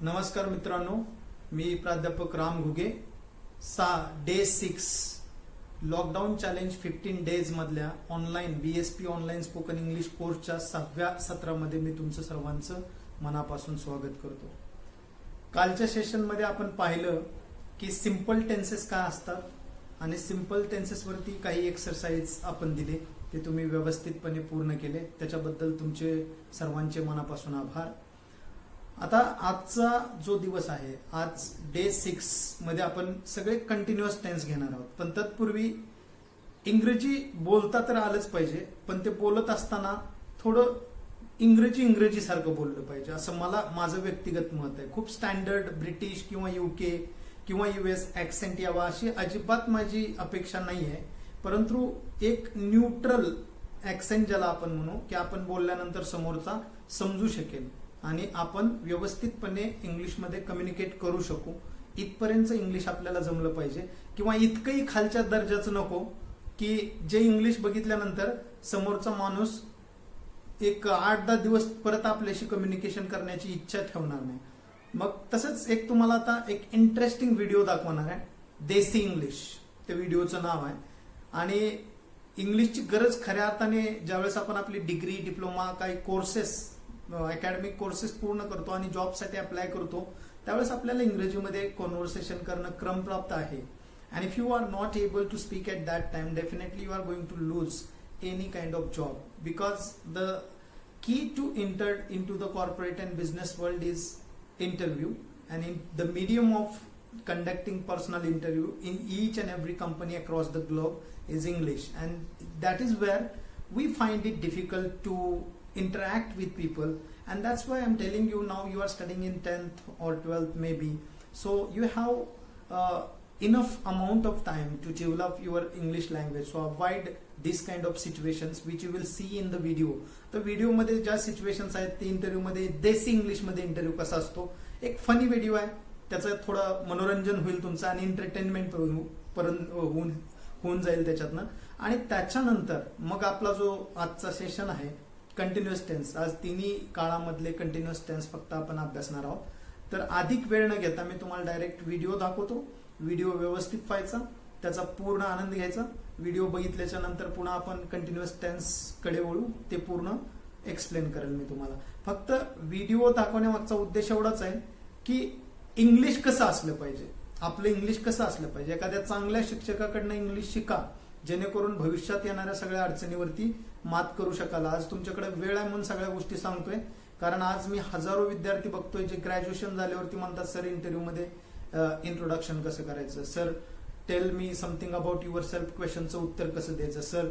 नमस्कार मित्रांनो, मी प्राध्यापक Ram Ghuge. Day 6 lockdown challenge 15 days मधल्या online BSP online spoken English कोर्सच्या 6व्या सत्रामध्ये मी तुमचं सर्वांचं मनापासून स्वागत करतो. कालच्या सेशनमध्ये आपण पाहिलं की सिंपल टेन्सेस काय असतात आणि सिंपल टेन्सेस वरती काही एक्सरसाइज आपण दिले, ते तुम्ही व्यवस्थितपणे पूर्ण केले. त्याच्याबद्दल तुमचे सर्वांचे मनापासून आभार. आता आजचा जो दिवस आहे, आज डे 6 मध्ये आपण सगळे कंटिन्युअस टेन्स घेणार आहोत. पण तत्पूर्वी इंग्रजी बोलता तर आलंच पाहिजे, पण ते बोलत असताना थोडं इंग्रजी सारखं बोललं पाहिजे, असं माझं व्यक्तिगत मत आहे. खूप स्टँडर्ड ब्रिटिश किंवा UK किंवा US ऍक्सेंट यावा अशी अजिबात माझी अपेक्षा नाही आहे. परंतु एक न्यूट्रल ऍक्सेंट ज्याला आपण म्हणू, की आपण बोलल्यानंतर समोरचा समजू शकेल आणि आपण व्यवस्थितपणे इंग्लिशमध्ये कम्युनिकेट करू शकू, इथपर्यंत इंग्लिश आपल्याला जमलं पाहिजे. किंवा इतकंही खालच्या दर्जाचं नको की जे इंग्लिश बघितल्यानंतर समोरचा माणूस एक 8-10 दिवस परत आपल्याशी कम्युनिकेशन करण्याची इच्छा ठेवणार नाही. मग तसंच एक तुम्हाला आता एक इंटरेस्टिंग व्हिडिओ दाखवणार आहे, देसी इंग्लिश ते व्हिडिओचं नाव आहे. आणि इंग्लिशची गरज खऱ्या अर्थाने ज्यावेळेस आपण आपली डिग्री, डिप्लोमा, काही कोर्सेस, अकॅडमिक कोर्सेस पूर्ण करतो आणि जॉबसाठी अप्लाय करतो, त्यावेळेस आपल्याला इंग्रजीमध्ये कॉन्व्हर्सेशन करणं क्रमप्राप्त आहे. And if you are not able to speak at that time, definitely you are going to lose any kind of job, because the key to enter in to the corporate and business world is interview, and in the medium of conducting personal interview in each and every company across the globe is English, and that is where we find it difficult to interact with people. And that's why I'm telling you, now you are studying in 10th or 12th maybe, so you have enough amount of time to develop your English language. So avoid this kind of situations which you will see in the video. तर video मध्ये ज्या situations आहेत ते interview मध्ये देसी English मध्ये interview कसा असतो, एक फनी व्हिडिओ आहे, त्याचं थोडं मनोरंजन होईल तुमचं आणि एंटरटेनमेंट होऊन जाईल त्याच्यातनं. आणि त्याच्यानंतर मग आपला जो आजचा सेशन आहे कंटिन्युअस टेन्स, आज तिन्ही काळामधले कंटिन्युअस टेन्स फक्त आपण अभ्यासणार आहोत. तर अधिक वेळ न घेता मी तुम्हाला डायरेक्ट व्हिडिओ दाखवतो. व्हिडिओ व्यवस्थित पाहायचा, त्याचा पूर्ण आनंद घ्यायचा. व्हिडिओ बघितल्याच्या नंतर पुन्हा आपण कंटिन्युअस टेन्स कडे वळू, ते पूर्ण एक्सप्लेन करेल मी तुम्हाला. फक्त व्हिडिओ दाखवण्यामागचा उद्देश एवढाच आहे की इंग्लिश कसं असलं पाहिजे, आपलं इंग्लिश कसं असलं पाहिजे. एखाद्या चांगल्या शिक्षकाकडनं इंग्लिश शिका, जेणेकरून भविष्यात येणाऱ्या सगळ्या अडचणीवरती मात करू शकाल. आज तुमच्याकडे वेळ आहे म्हणून सगळ्या गोष्टी सांगतोय, कारण आज मी हजारो विद्यार्थी बघतोय जे ग्रॅज्युएशन झाल्यावरती म्हणतात, सर इंटरव्ह्यू मध्ये इंट्रोडक्शन कसं करायचं, sir tell me something about yourself, क्वेश्चनचं उत्तर कसं द्यायचं, सर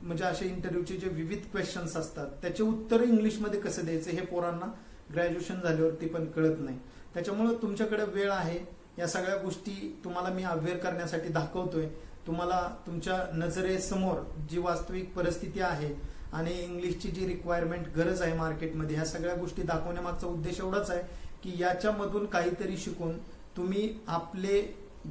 म्हणजे असे इंटरव्ह्यूचे जे विविध क्वेश्चन्स असतात त्याचे उत्तर इंग्लिशमध्ये कसं द्यायचं, हे पोरांना ग्रॅज्युएशन झाल्यावरती पण कळत नाही. त्याच्यामुळे तुमच्याकडे वेळ आहे, या सगळ्या गोष्टी तुम्हाला मी अवेअर करण्यासाठी दाखवतोय. तुम्हाला तुमच्या नजरेसमोर जी वास्तविक परिस्थिती आहे आणि इंग्लिशची जी रिक्वायरमेंट गरज आहे मार्केटमध्ये, ह्या सगळ्या गोष्टी दाखवण्यामागचा उद्देश एवढाच आहे की याच्यामधून काहीतरी शिकून तुम्ही आपले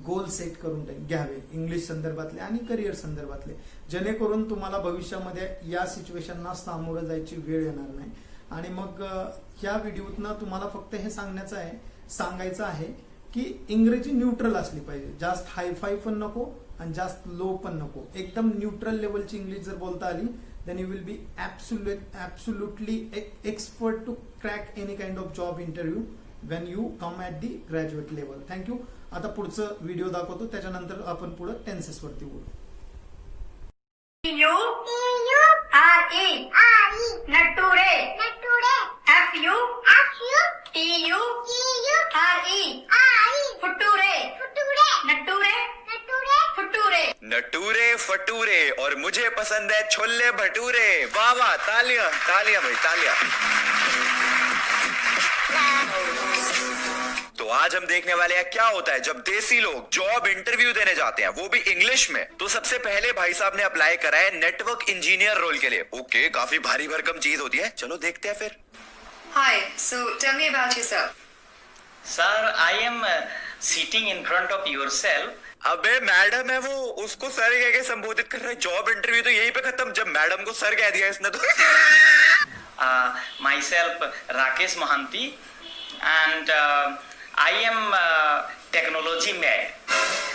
गोल सेट करून घ्यावे इंग्लिश संदर्भातले आणि करिअर संदर्भातले, जेणेकरून तुम्हाला भविष्यामध्ये या सिच्युएशनना सामोरं जायची वेळ येणार नाही. आणि मग या व्हिडिओतनं तुम्हाला फक्त हे सांगायचं आहे की इंग्रजी न्यूट्रल असली पाहिजे, जास्त हायफाय पण नको आणि जास्त लो पण नको. एकदम न्यूट्रल लेवलची इंग्लिश जर बोलता आली, then you will be absolutely expert to crack any kind of job interview when you come at the graduate level. Thank you. आता पुढचं व्हिडिओ दाखवतो, त्याच्यानंतर आपण पुढे टेन्सेस वरती बोलू. नटुरे नटूरे फटूरे और मुझे पसंद है छोले भटूरे. वाह वाह, तालियां तालियां भाई तालियां. तो आज हम देखने वाले हैं क्या होता है जब देसी लोग जॉब इंटरव्यू देने जाते हैं, वो भी इंग्लिश में. तो सबसे पहले भाई साहब ने अप्लाई करा है नेटवर्क इंजीनियर रोल के लिए. ओके, काफी भारी भरकम चीज होती है, चलो देखते हैं फिर. Hi, so tell me about yourself. Sir, I am sitting in front of yourself. अबे मैडम है वो, उसको सर कह के संबोधित कर रहा है. जॉब इंटरव्यू तो यहीं पे खत्म, जब मैडम को सर कह दिया इसने तो. Myself Rakesh Mohanty. and I am technology mad.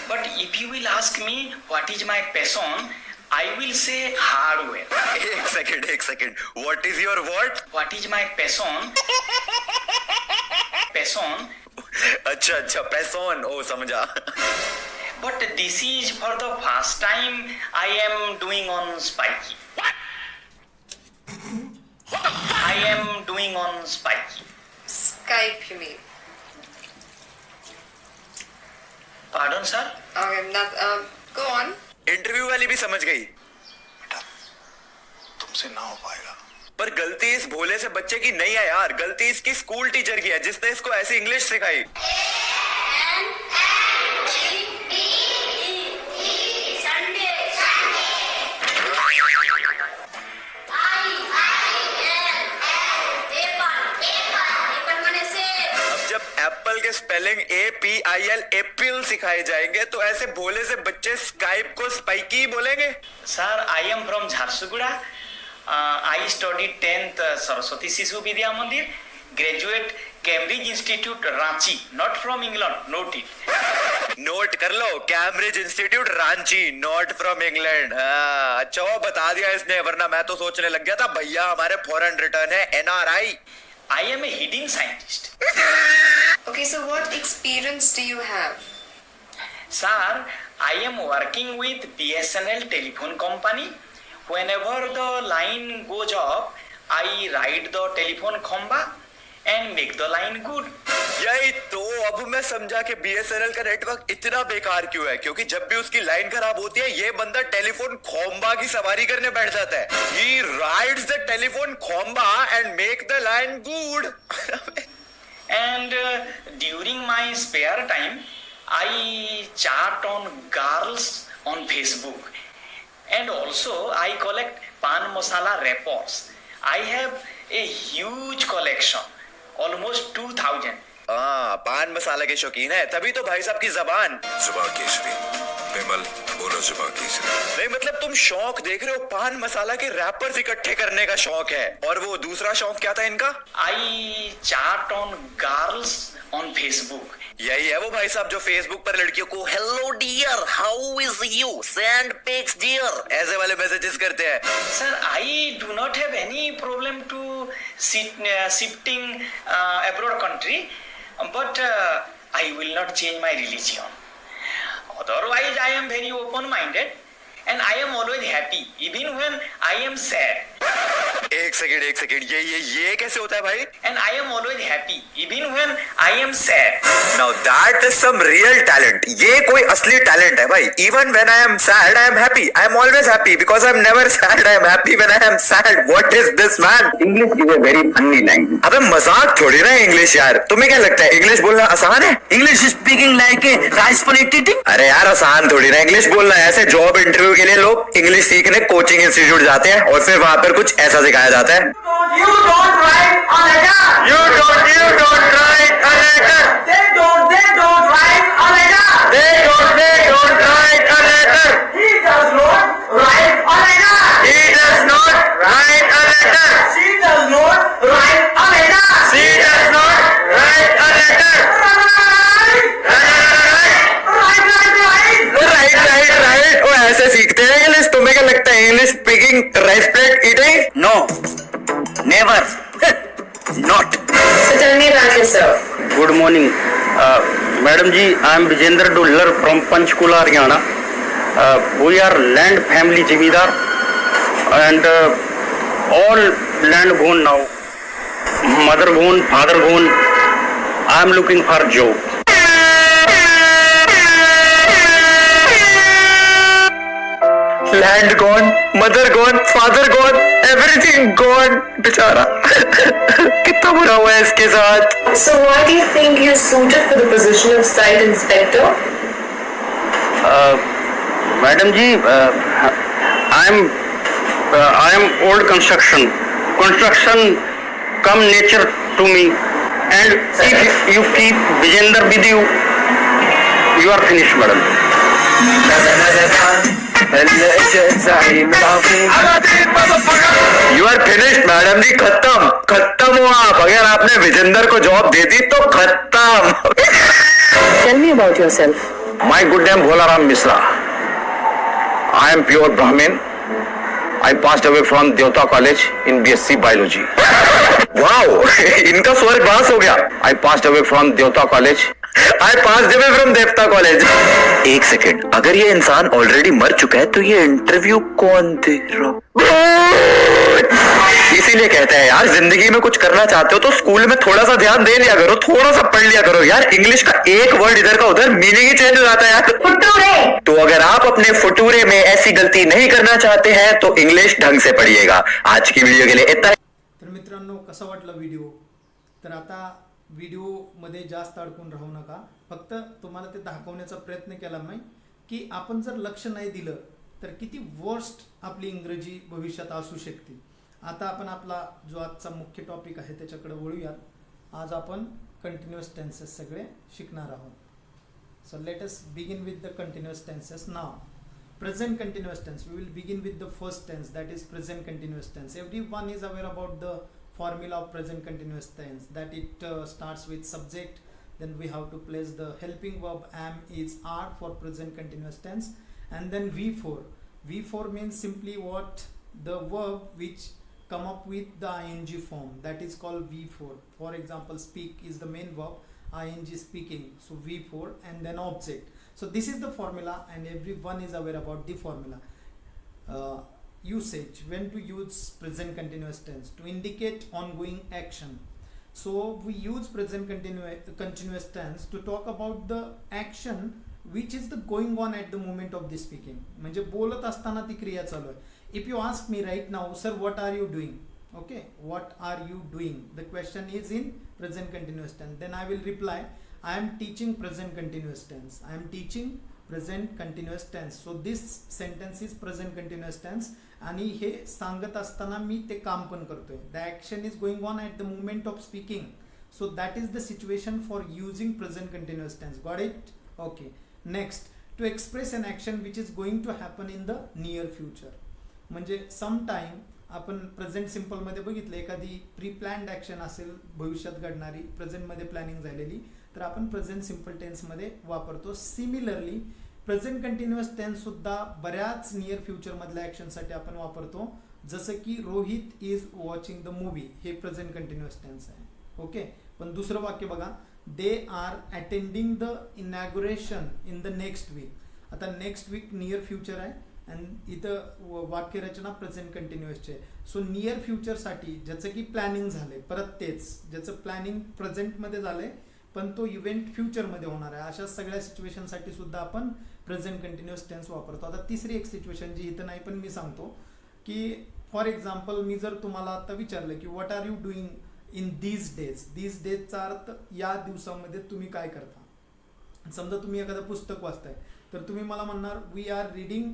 But if you will ask me what is my passion, I will say hardware. एक second what is your what? What is my passion? Passion. अच्छा पैसोन, ओ समझा. But this is for the first time I am doing on Spiky. I am doing on Spiky. Skype, you mean? Pardon, sir? Okay, not, go on. Interview वाली भी समझ गई, तुमसे ना हो पाएगा. पर गलती इस भोले से बच्चे की नहीं है यार, गलती इसकी स्कूल टीचर की है जिसने इसको ऐसी इंग्लिश सिखाई. अब जब एप्पल के स्पेलिंग APIL एप्पल सिखाए जाएंगे तो ऐसे भोले से बच्चे स्काइप को स्पाइकी बोलेंगे. Sir, I am from Jharsuguda. I studied 10th Saraswati Sishu Vidya Mandir. Graduate Cambridge Institute Ranchi. Not from England. Note it. Note कर लो, Cambridge institute Ranchi, not from England. अच्छा वो बता दिया इसने, वरना मैं तो सोचने लग गया था भैया हमारे फॉरेन रिटर्न है NRI. I am a hidden scientist. Okay, so what experience do you have? Sir, I am working with BSNL telephone company. Whenever the line goes off, I ride the telephone khamba and make the line good. यही तो अब मैं समझा कि BSNL का network इतना बेकार क्यों है, क्योंकि जब भी उसकी लाइन खराब होती है ये बंदा टेलीफोन खोम्बा की सवारी करने बैठ जाता है. He rides the telephone khomba and make the line good. And during my spare time, I chat on girls on Facebook. And also I collect pan masala wrappers. I have a huge collection, almost 2000. हाँ, पान मसाला के शौकीन है, तभी तो भाई साहब की जबान. जुबा केसरी, विमल बोलो जुबा केसरी. नहीं मतलब तुम शौक देख रहे हो, पान मसाला के रैपर्स इकट्ठे करने का शौक है, और वो दूसरा शौक क्या था इनका? I chat on girls on Facebook. यही है वो भाई साहब जो फेसबुक पर लड़कियों को hello dear, how is you, send pics dear, ऐसे वाले मैसेजेस करते हैं. Sir, I do not have any problem to shifting abroad country, but I will not change my religion. Otherwise, I am very open-minded and I am always happy, even when I am sad. एक second, ये कैसे होता है भाई? And I am always happy, even when I am sad. Now that is some real talent. ये कोई असली talent है भाई. Even when I am sad, I am happy. I am always happy because I am never sad. I am happy when I am sad. What is this man? English is a very funny language. अबे मजाक थोड़ी ना English यार. तुम्हें क्या लगता है English बोलना आसान है? English is speaking like a rice paneer eating. अरे यार आसान थोड़ी ना इंग्लिश बोलना है. ऐसे जॉब इंटरव्यू के लिए लोग इंग्लिश सीखने कोचिंग इंस्टीट्यूट जाते हैं और फिर वहां पर कुछ ऐसा सिखाया जाता है. You don't write a letter. You don't write a letter. They don't write a letter. They don't write a letter. He does not write a letter. He does not write a letter. She does not write a letter. She does not write a letter. Right. वो ऐसे सीखते हैं English. तुम्हें क्या लगता है English speaking respect eating? No, never, not. So tell me about yourself. Good morning madam ji. I am Vijendra Dullar from Panchkula Haryana. We are land family जिम्मेदार and all land gone now. Mother gone, father gone. I am looking for job. Land gone, mother gone, father gone, everything gone. बेचारा कितना बुरा हुआ है इसके साथ. So why do you think you're suited for the position of site inspector? Madam ji, I am old construction. Construction come nature to me, and if you keep Vijender with you, you are finished, madam. You are finish madam ji, खत्म खत्म हुआ आप। अगर आपने विजेंदर को job दे दी तो खत्म। Tell me about yourself. My good name Bholaram Misra. I am pure Brahmin. I passed away from Devta College in BSc Biology. Wow, इनका स्वर्गवास हो गया। I passed away from Devta College. I passed away from देवता college. एक second, अगर ये इंसान already मर चुका है तो ये इंटरव्यू कौन दे रहा? इसीलिए कहते हैं यार, जिंदगी में कुछ करना चाहते हो तो स्कूल में थोड़ा सा ध्यान दे लिया करो, थोड़ा सा पढ़ लिया करो यार। इंग्लिश का एक वर्ड इधर का उधर मीनिंग ही चेंज हो जाता है यार। फुटूरे। तो अगर आप अपने फुटूरे में ऐसी गलती नहीं करना चाहते हैं तो इंग्लिश ढंग से पढ़िएगा। आज की वीडियो के लिए इतना। तर मित्रांनो, कसा वाटला व्हिडिओ? तर आता व्हिडिओमध्ये जास्त अडकून राहू नका. फक्त तुम्हाला ते दाखवण्याचा प्रयत्न केला मी की आपण जर लक्ष नाही दिलं तर किती वर्स्ट आपली इंग्रजी भविष्यात असू शकते. आता आपण आपला जो आजचा मुख्य टॉपिक आहे त्याच्याकडे वळूयात. आज आपण कंटिन्युअस टेन्सेस सगळे शिकणार आहोत. So let us begin with the continuous tenses now. Present continuous tense. We will begin with the first tense, that is present continuous tense. Everyone is aware about the formula of present continuous tense, that it starts with subject, then we have to place the helping verb am, is, are for present continuous tense, and then V4. V4 means simply what? The verb which come up with the ing form, that is called V4. For example, speak is the main verb, ing speaking, so V4, and then object. So this is the formula and everyone is aware about the formula. Usage, when to use present continuous tense to indicate ongoing action. So we use present continuous tense to talk about the action which is the going on at the moment of the speaking. म्हणजे बोलत असताना ती क्रिया चालू आहे. If you ask me right now, sir, what are you doing? Okay, what are you doing? The question is in present continuous tense. Then I will reply, I am teaching present continuous tense. I am teaching present continuous tense. So this sentence is present continuous tense. आणि हे सांगत असताना मी ते काम पण करतोय. The action is going on at the moment of speaking. So that is the situation for using present continuous tense. Got it? Okay. Next, to express an action which is going to happen in the near future. म्हणजे sometime आपण present simple मध्ये बघितलं, एखादी pre planned action असेल भविष्यात घडणारी, present मध्ये planning झालेली, तर आपण प्रेझेंट सिम्पल टेन्स मध्ये वापरतो. सिमिलरली प्रेझेंट कंटिन्युअस टेन्स सुद्धा बऱ्याच नियर फ्युचर मधल्या ऍक्शन साठी आपण वापरतो. जसं की Rohit is watching the movie, हे प्रेझेंट कंटिन्युअस टेन्स आहे. ओके, पण दुसरं वाक्य बघा, they are attending the inauguration in the next week. आता नेक्स्ट वीक नियर फ्युचर आहे आणि इथं वाक्यरचना प्रेझेंट कंटिन्युअसची आहे. सो नियर फ्युचरसाठी ज्याचं की प्लॅनिंग झालंय, परत तेच ज्याचं प्लॅनिंग प्रेझेंटमध्ये झालंय पण तो इव्हेंट फ्युचरमध्ये होणार आहे, अशा सगळ्या सिच्युएशनसाठी सुद्धा आपण प्रेझेंट कंटिन्युअस टेन्स वापरतो. आता तिसरी एक सिच्युएशन जी इथं नाही पण मी सांगतो की फॉर एक्झाम्पल मी जर तुम्हाला आता विचारलं की what are you doing in these days. These डेजचा अर्थ या दिवसामध्ये तुम्ही काय करता. समजा तुम्ही एखादं पुस्तक वाचताय तर तुम्ही मला म्हणणार we are reading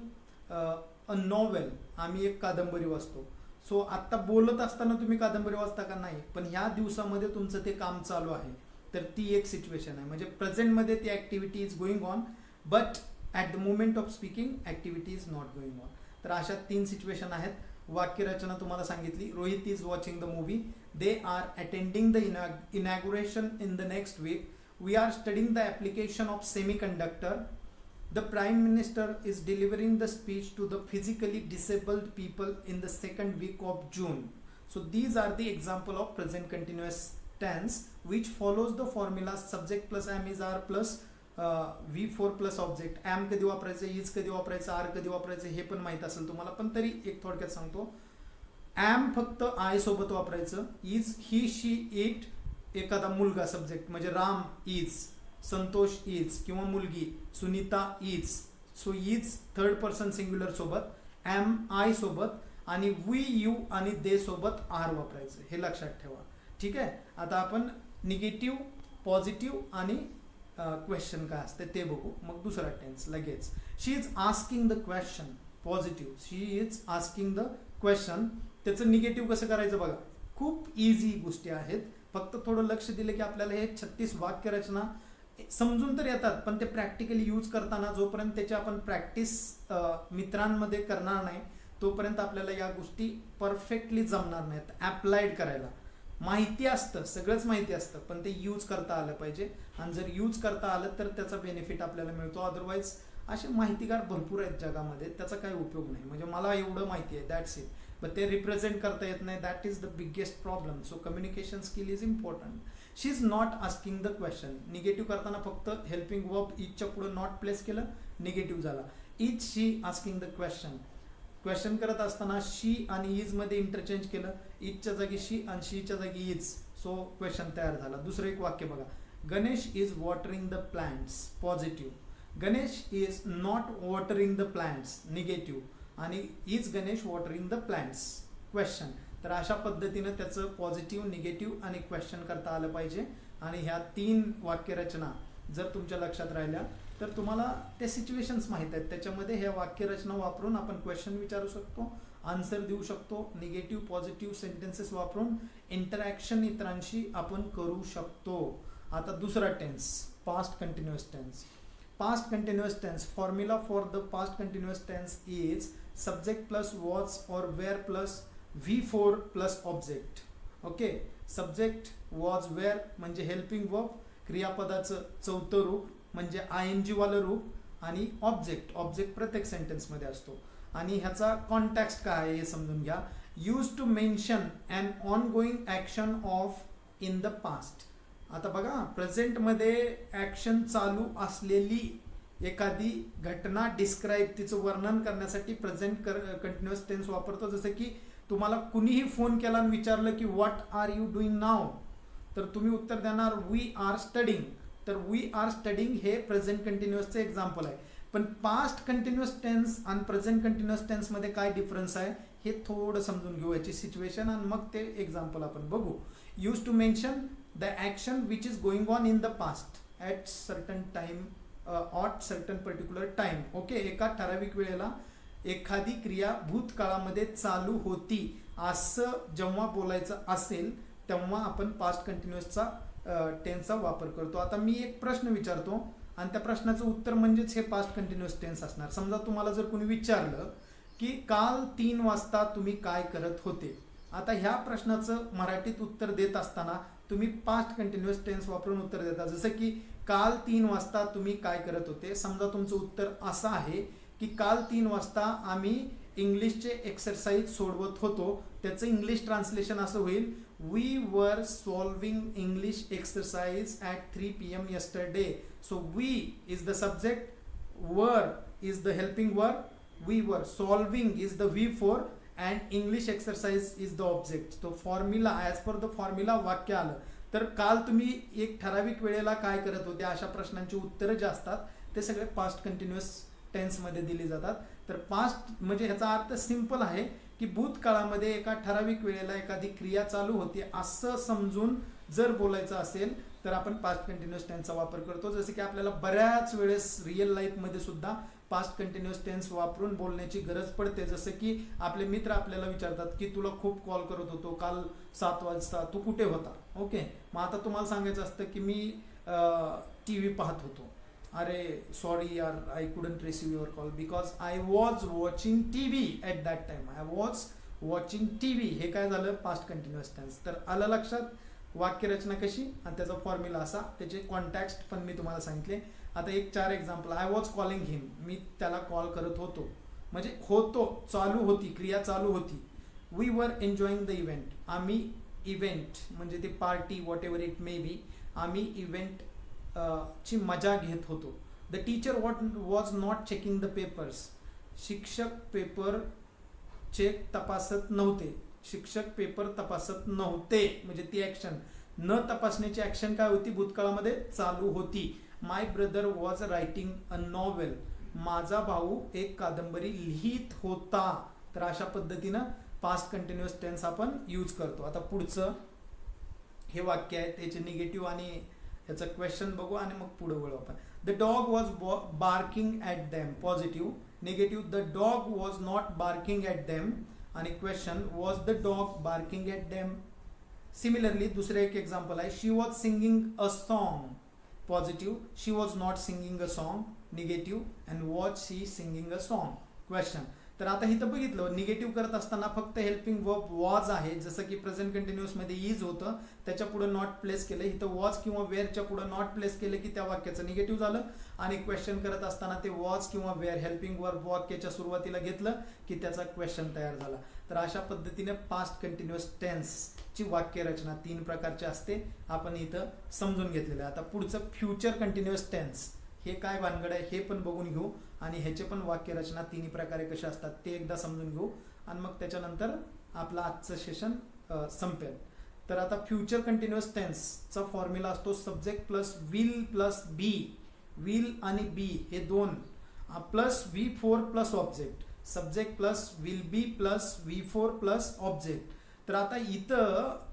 a novel, आम्ही एक कादंबरी वाचतो. सो आत्ता बोलत असताना तुम्ही कादंबरी वाचता का? नाही, पण ह्या दिवसामध्ये तुमचं ते काम चालू आहे, तर ती एक सिच्युएशन आहे. म्हणजे प्रेझेंटमध्ये ती activity is going on but at the moment of speaking activity is not going on. तर अशा 3 सिच्युएशन आहेत. वाक्यरचना तुम्हाला सांगितली, Rohit is watching the movie, they are attending the inauguration in the next week, we are studying the application of semiconductor, the Prime Minister is delivering the speech to the physically disabled people in the second week of June. So these are the example of present continuous tense which follows the formula subject plus am is are plus V4 plus object. am कधी वापरायचं, is कधी वापरायचं, are कधी वापरायचं हे पण माहित असेल तुम्हाला, पण तरी एक थोडक्यात सांगतो. am फक्त I सोबत वापरायचं, is he she it एखादा मुलगा सब्जेक्ट म्हणजे राम इज, संतोष इज किंवा मुलगी Sunita is. So is third person singular सोबत, एम आय सोबत, आणि वी यू आणि दे सोबत आर वापरायचं, हे लक्षात ठेवा. ठीक आहे. आता आपण निगेटिव्ह, पॉझिटिव्ह आणि क्वेश्चन काय असते ते बघू. मग दुसरा टेन्स लगेच. She is asking the question, positive, she is asking the question. त्याचं निगेटिव्ह कसं करायचं बघा, खूप इझी गोष्टी आहेत. फक्त थोडं लक्ष दिलं की आपल्याला हे 36 वाक्यरचना समजून तर येतात, पण ते प्रॅक्टिकली यूज करताना जोपर्यंत त्याची आपण प्रॅक्टिस मित्रांमध्ये करणार नाही तोपर्यंत आपल्याला या गोष्टी परफेक्टली जमणार नाहीत अप्लाइड करायला. माहिती असतं, सगळंच माहिती असतं, पण ते यूज करता आलं पाहिजे. आणि जर यूज करता आलं तर त्याचा बेनिफिट आपल्याला मिळतो. अदरवाईज असे माहितीगार भरपूर आहेत जगामध्ये, त्याचा काही उपयोग नाही. म्हणजे मला एवढं माहिती आहे, दॅट्स इट, पण ते रिप्रेझेंट करता येत नाही. That is the biggest problem. So communication skill is important. She is not asking the question. Negative करताना फक्त हेल्पिंग वर्ब इजच्या पुढे नॉट प्लेस केलं, निगेटिव्ह झाला. Is she asking the question. Question करत असताना शी आणि इज मध्ये इंटरचेंज केलं, इजच्या जागी शी आणि शीच्या जागी इज, सो क्वेश्चन तयार झाला. दुसरं एक वाक्य बघा, Ganesh is watering the plants, positive. Ganesh is not watering the plants, negative. आणि is Ganesh watering the plants, question. तर अशा पद्धतीनं त्याचं पॉझिटिव्ह, निगेटिव्ह आणि क्वेश्चन करता आलं पाहिजे. आणि ह्या 3 वाक्यरचना जर तुमच्या लक्षात राहिल्या तर तुम्हाला त्या सिच्युएशन्स माहीत आहेत, त्याच्यामध्ये ह्या वाक्यरचना वापरून आपण क्वेश्चन विचारू शकतो, आन्सर देऊ शकतो. निगेटिव्ह पॉझिटिव्ह सेंटेन्सेस वापरून इंटरॅक्शन इतरांशी आपण करू शकतो. आता दुसरा tense, past continuous tense. Past continuous tense, formula for the past continuous tense is subject plus was or were plus V4 plus object. Okay, subject was were म्हणजे helping verb, क्रियापदाचं चौथं रूप म्हणजे ING वालं रूप, आणि ऑब्जेक्ट प्रत्येक sentence मध्ये असतो. आणि ह्याचा कॉन्टेक्स्ट काय आहे हे समजून घ्या. Use to mention an ongoing action of in the past. आता बघा, प्रेझेंटमध्ये ॲक्शन चालू असलेली एखादी घटना डिस्क्राईब, तिचं वर्णन करण्यासाठी प्रेझेंट कंटिन्युअस टेन्स वापरतो. जसं की तुम्हाला कुणीही फोन केला आणि विचारलं की व्हॉट आर यू डुईंग नाव, तर तुम्ही उत्तर देणार वी आर स्टडिंग. तर वी आर स्टडिंग हे प्रेझेंट कंटिन्युअसचं एक्झाम्पल आहे. पण पास्ट कंटिन्युअस टेन्स आणि प्रेझेंट कंटिन्युअस टेन्समध्ये काय डिफरन्स आहे हे थोडं समजून घेऊ, याची सिच्युएशन, आणि मग ते एक्झाम्पल आपण बघू. Use to mention the action which is going on in the past at certain time, at certain particular time. Okay, एका ठराविक वेळेला एखादी क्रिया भूतकाळामध्ये चालू होती असं जेव्हा बोलायचं असेल तेव्हा आपण पास्ट कंटिन्युअसचा टेन्सचा वापर करतो. आता मी एक प्रश्न विचारतो आणि त्या प्रश्नाचं उत्तर म्हणजेच हे पास्ट कंटिन्युअस टेन्स असणार. समजा तुम्हाला जर कोणी विचारलं की काल 3 वाजता तुम्ही काय करत होते. आता ह्या प्रश्नाचं मराठीत उत्तर देत असताना तुम्ही पास्ट कंटिन्युअस टेन्स वापरून उत्तर देता. जसं की काल 3 वाजता तुम्ही काय करत होते. समजा तुमचं उत्तर असं आहे की काल 3 वाजता आम्ही इंग्लिशचे एक्सरसाइज सोडवत होतो. त्याचं इंग्लिश ट्रान्सलेशन असं होईल, we were solving English exercise at 3 PM yesterday. So we is the subject, were is the helping verb, we were solving is the V4 and English exercise is the object. तो formula, as per the formula वाक्य आलं. तर काल तुम्ही एक ठराविक वेळेला काय करत होते अशा प्रश्नांची उत्तरं जे असतात ते सगळे पास्ट कंटिन्युअस टेन्समध्ये दिली जातात. तर पास्ट म्हणजे ह्याचा अर्थ सिंपल आहे की भूतकाळामध्ये एका ठराविक वेळेला एखादी क्रिया चालू होती असं समजून जर बोलायचं असेल तर आपण पास्ट कंटिन्युअस टेन्सचा वापर करतो. जसं की आपल्याला बऱ्याच वेळेस रिअल लाईफमध्ये सुद्धा पास्ट कंटिन्युअस टेन्स वापरून बोलण्याची गरज पडते. जसं की आपले मित्र आपल्याला विचारतात की तुला खूप कॉल करत होतो काल 7 वाजता, तू कुठे होता. ओके, मग आता तुम्हाला सांगायचं असतं की मी TV पाहत होतो. अरे सॉरी यार, I couldn't receive your call because I was watching TV at that time. I was watching TV. हे काय झालं, पास्ट कंटिन्युअस टेन्स. तर आलं लक्षात वाक्यरचना कशी आणि त्याचा फॉर्म्युला असा, त्याचे कॉन्टॅक्स्ट पण मी तुम्हाला सांगितले. आता एक 4 एक्झाम्पल. आय वॉज कॉलिंग हिम, मी त्याला कॉल करत होतो, म्हणजे होतो चालू होती, क्रिया चालू होती. We were enjoying the event, आम्ही इव्हेंट म्हणजे ते party whatever it may be, आम्ही इव्हेंट ची मजा घेत होतो. The teacher was not checking the papers, शिक्षक पेपर चेक तपासत नव्हते. शिक्षक पेपर तपासत नव्हते म्हणजे ती ॲक्शन, न तपासण्याची ॲक्शन काय होती, भूतकाळामध्ये चालू होती. My brother was writing a novel, माझा भाऊ एक कादंबरी लिहित होता. तर अशा पद्धतीनं पास्ट कंटिन्युअस टेन्स आपण यूज करतो. आता पुढचं हे वाक्य आहे, त्याचे निगेटिव्ह आणि ह्याचं क्वेश्चन बघू आणि मग पुढे वळू आपण. The dog was barking at them, positive. Negative, the dog was not barking at them. आणि question, was the dog barking at them. Similarly दुसरं एक एक्झाम्पल आहे, she was singing a song, positive. She was not singing a song, negative. And was she singing a song, question. तर आता इथं बघितलं negative करत असताना फक्त हेल्पिंग वर्ब वॉज आहे, जसं की प्रेझेंट कंटिन्युअस मध्ये इज होतं, त्याच्या पुढे नॉट प्लेस केलं. इथं वॉज किंवा वेअरच्या पुढे नॉट प्लेस केलं की त्या वाक्याचं निगेटिव्ह झालं. आणि क्वेश्चन करत असताना ते वॉज किंवा वेअर हेल्पिंग वर्ब वाक्याच्या सुरुवातीला घेतलं की त्याचा क्वेश्चन तयार झाला. तर अशा पद्धतीने पास्ट कंटिन्युअस टेन्सची वाक्यरचना 3 प्रकारची असते, आपण इथं समजून घेतलेलं आहे. आता पुढचं फ्युचर कंटिन्युअस टेन्स हे काय भानगड आहे हे पण बघून घेऊ आणि ह्याचे पण वाक्यरचना 3 प्रकारे कशा असतात ते एकदा समजून घेऊ आणि मग त्याच्यानंतर आपलं आजचं सेशन संपेल. तर आता फ्युचर कंटिन्युअस टेन्सचा फॉर्म्युला असतो subject plus will plus be. Will आणि बी हे दोन plus V4 plus object. Subject plus will be plus V4 plus object. तर आता इथं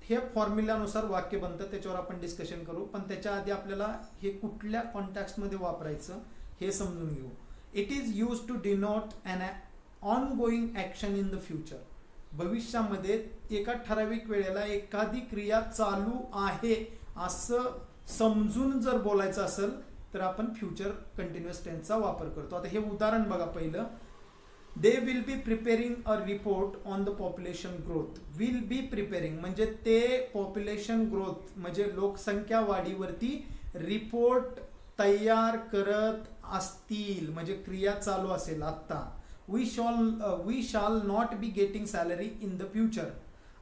हे फॉर्म्युल्यानुसार वाक्य बनतं, त्याच्यावर आपण डिस्कशन करू. पण त्याच्या आधी आपल्याला हे कुठल्या कॉन्टेक्स्टमध्ये वापरायचं हे समजून घेऊ. It is use to denote an ongoing action in the future. भविष्यामध्ये एका ठराविक वेळेला एखादी क्रिया चालू आहे असं समजून जर बोलायचं असेल तर आपण फ्युचर कंटिन्युअस टेन्सचा वापर करतो. आता हे उदाहरण बघा पहिलं. They will be preparing a report on the population growth. Will be preparing म्हणजे ते पॉप्युलेशन ग्रोथ म्हणजे लोकसंख्या वाढीवरती रिपोर्ट तयार करत असतील, म्हणजे क्रिया चालू असेल आता. We shall not be getting salary in the future.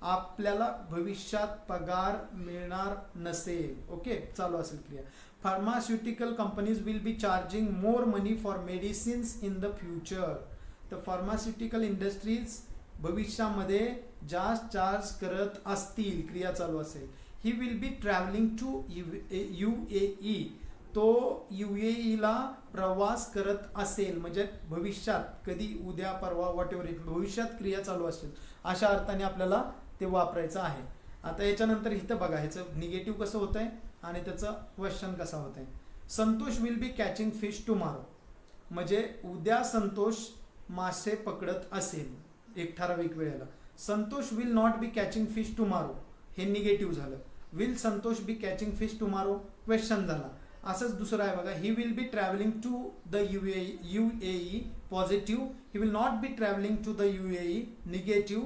आपल्याला भविष्यात पगार मिळणार नसेल. ओके, चालू असेल क्रिया. Pharmaceutical companies will be charging more money for medicines in the future. तर फार्मास्युटिकल इंडस्ट्रीज भविष्यामध्ये जास्त चार्ज करत असतील, क्रिया चालू असेल. He will be travelling to UAE. तो UAEला प्रवास करत असेल, म्हणजे भविष्यात कधी उद्या परवा वॉट एव्हर इट, भविष्यात क्रिया चालू असेल अशा अर्थाने आपल्याला ते वापरायचं आहे. आता याच्यानंतर इथं बघा ह्याचं निगेटिव्ह कसं होत आहे आणि त्याचं क्वेश्चन कसा होत आहे. Santosh will be catching fish tomorrow. म्हणजे उद्या संतोष मासे पकडत असेल एक ठराविक वेळेला. Santosh will not be catching fish tomorrow हे निगेटिव्ह झालं. Will Santosh be catching fish tomorrow question झाला. असंच दुसरं आहे बघा. He will be travelling to the UAE positive. He will not be travelling to the UAE negative.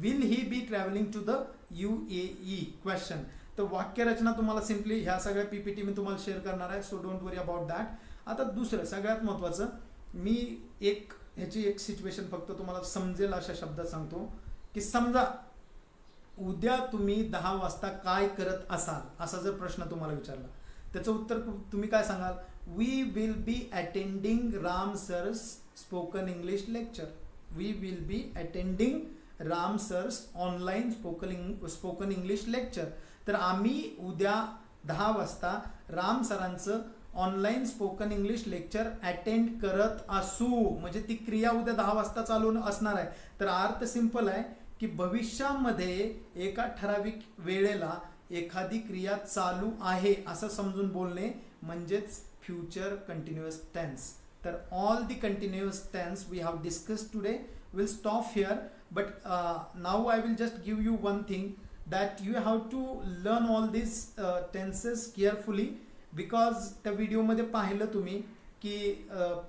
Will he be travelling to the UAE question. तर वाक्यरचना तुम्हाला simply ह्या सगळ्या PPT मी तुम्हाला शेअर करणार आहे, so don't worry about that. आता दुसरं सगळ्यात महत्त्वाचं, मी ह्याची एक सिच्युएशन फक्त तुम्हाला समजेल अशा शब्दात सांगतो की समजा उद्या तुम्ही 10 वाजता काय करत असाल असा जर प्रश्न तुम्हाला विचारला, त्याचं उत्तर तुम्ही काय सांगाल? We will be attending Ram sir's spoken English lecture. We will be attending Ram sir's online spoken English lecture. तर आम्ही उद्या 10 वाजता राम सरांचं online spoken English lecture attend करत असू. म्हणजे ती क्रिया उद्या 10 वाजता चालू असणार आहे. तर अर्थ सिंपल आहे की भविष्यामध्ये एका ठराविक वेळेला एखादी क्रिया चालू आहे असं समजून बोलणे म्हणजेच फ्युचर कंटिन्युअस टेन्स. तर all the continuous tense we have discussed today will stop here. But now I will just give you one thing that you have to learn all these tenses carefully, because त्या व्हिडिओमध्ये पाहिलं तुम्ही की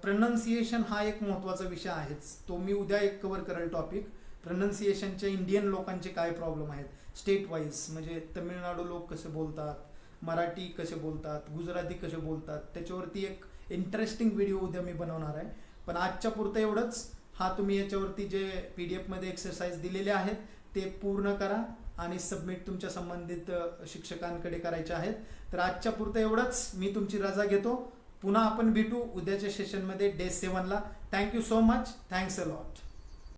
pronunciation हा एक महत्त्वाचा विषय आहेच. तो मी उद्या एक कव्हर करेल टॉपिक. प्रनन्सिएशनचे इंडियन लोकांचे काय प्रॉब्लेम आहेत स्टेट वाईज, म्हणजे तमिळनाडू लोक कसे बोलतात, मराठी कसे बोलतात, गुजराती कसे बोलतात, त्याच्यावरती एक इंटरेस्टिंग व्हिडिओ उद्या मी बनवणार आहे. पण आजच्या पुरतं एवढंच. हा तुम्ही याच्यावरती जे PDF मध्ये एक्सरसाइज दिलेले आहेत ते पूर्ण करा आणि सबमिट तुमच्या संबंधित शिक्षकांकडे करायचे आहेत. तर आजच्या पुरतं एवढंच. मी तुमची रजा घेतो. पुन्हा आपण भेटू उद्याच्या सेशनमध्ये डे 7ला. Thank you so much. Thanks a lot.